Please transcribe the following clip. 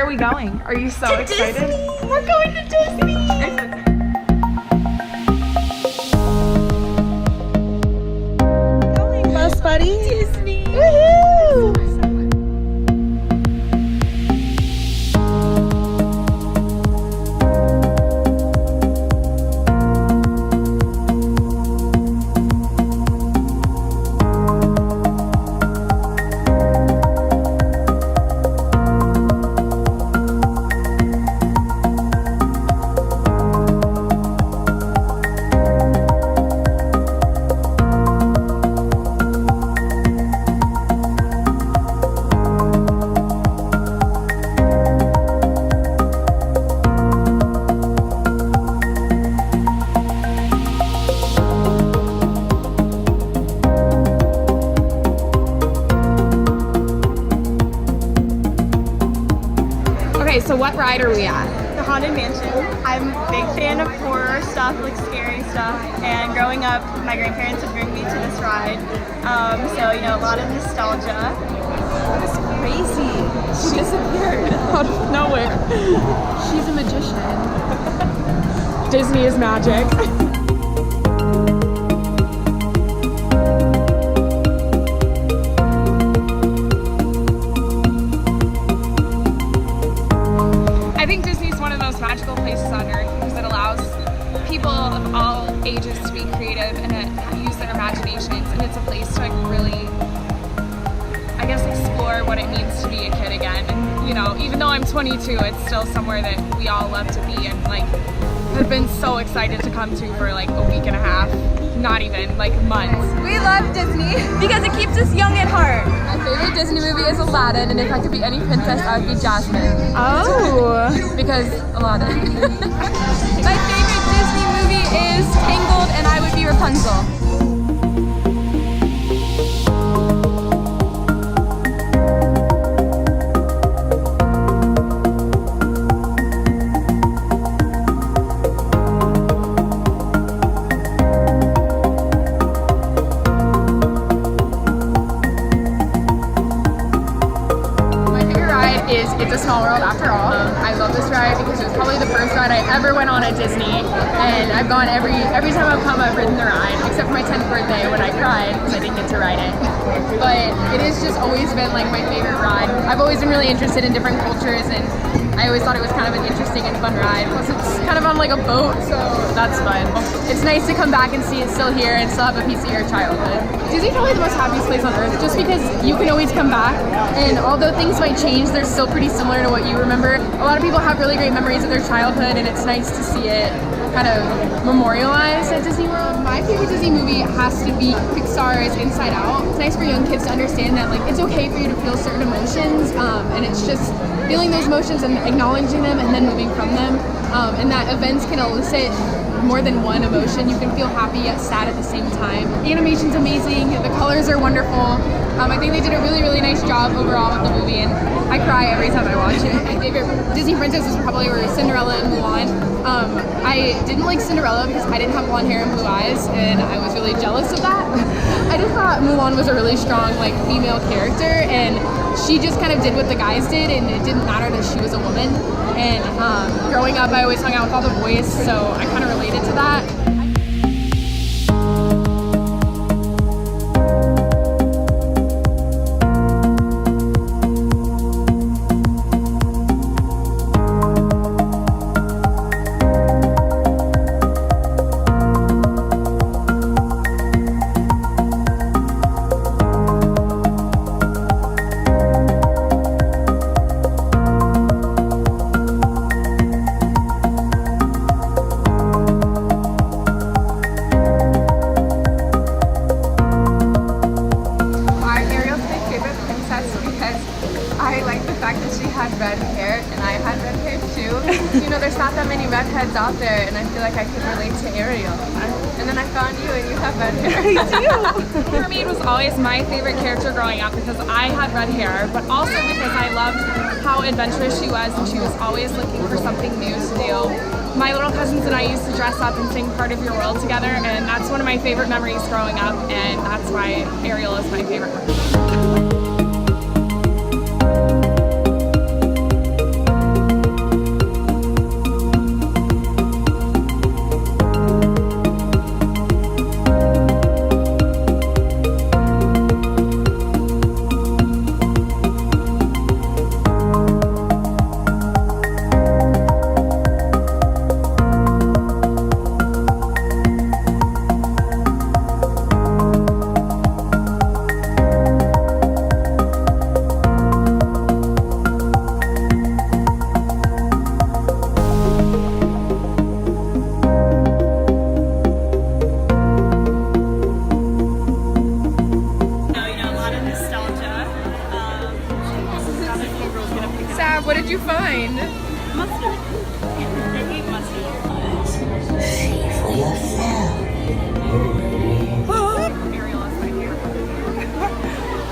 are we going? Are you so excited? Disney. We're going to Disney. Going, bus buddy. Disney. Woohoo! So what ride are we at? The Haunted Mansion. I'm a big fan of horror stuff, like scary stuff, and growing up, my grandparents would bring me to this ride. So, you know, a lot of nostalgia. That's crazy. She disappeared out of nowhere. She's a magician. Disney is magic. Magical places on earth because it allows people of all ages to be creative and use their imaginations, and it's a place to like really, I guess, explore what it means to be a kid again. And you know, even though I'm 22, it's still somewhere that we all love to be, and like have been so excited to come to for like a week and a half, not even like months. We love Disney because it keeps us young at heart. My favorite Disney movie is Aladdin, and if I could be any princess, I would be Jasmine. Oh, because Aladdin. My favorite Disney movie is Tangled, and I would be Rapunzel. It's a Small World after all. I love this ride because it was probably the first ride I ever went on at Disney, and I've gone every time I've come, I've ridden the ride, except for my 10th birthday when I cried because I didn't get to ride it. But it has just always been like my favorite ride. I've always been really interested in different cultures, and I always thought it was kind of an interesting and fun ride. Plus it's kind of on like a boat, so that's fun. It's nice to come back and see it still here and still have a piece of your childhood. Disney's probably the most happiest place on earth just because you can always come back, and although things might change, they're still pretty similar to what you remember. A lot of people have really great memories of their childhood, and it's nice to see it kind of memorialized at Disney World. My favorite Disney movie has to be Pixar's Inside Out. It's nice for young kids to understand that like it's okay for you to feel certain emotions, and it's just feeling those emotions and acknowledging them and then moving from them, and that events can elicit more than one emotion. You can feel happy yet sad at the same time. The animation's amazing, the colors are wonderful. I think they did a really, really nice job overall with the movie, and I cry every time I watch it. My favorite Disney princesses probably were Cinderella and Mulan. I didn't like Cinderella because I didn't have blonde hair and blue eyes, and I was really jealous of that. I just thought Mulan was a really strong like female character, and she just kind of did what the guys did, and it didn't matter that she was a woman. And growing up, I always hung out with all the boys, so I kind of related to that. red hair, and I had red hair too. You know, there's not that many redheads out there, and I feel like I could relate to Ariel. And then I found you, and you have red hair. I do. Mermaid was always my favorite character growing up because I had red hair, but also because I loved how adventurous she was, and she was always looking for something new to do. My little cousins and I used to dress up and sing Part of Your World together, and that's one of my favorite memories growing up, and that's why Ariel is my favorite. Yeah, what did you find? Mustard. I hate mustard. See for yourself.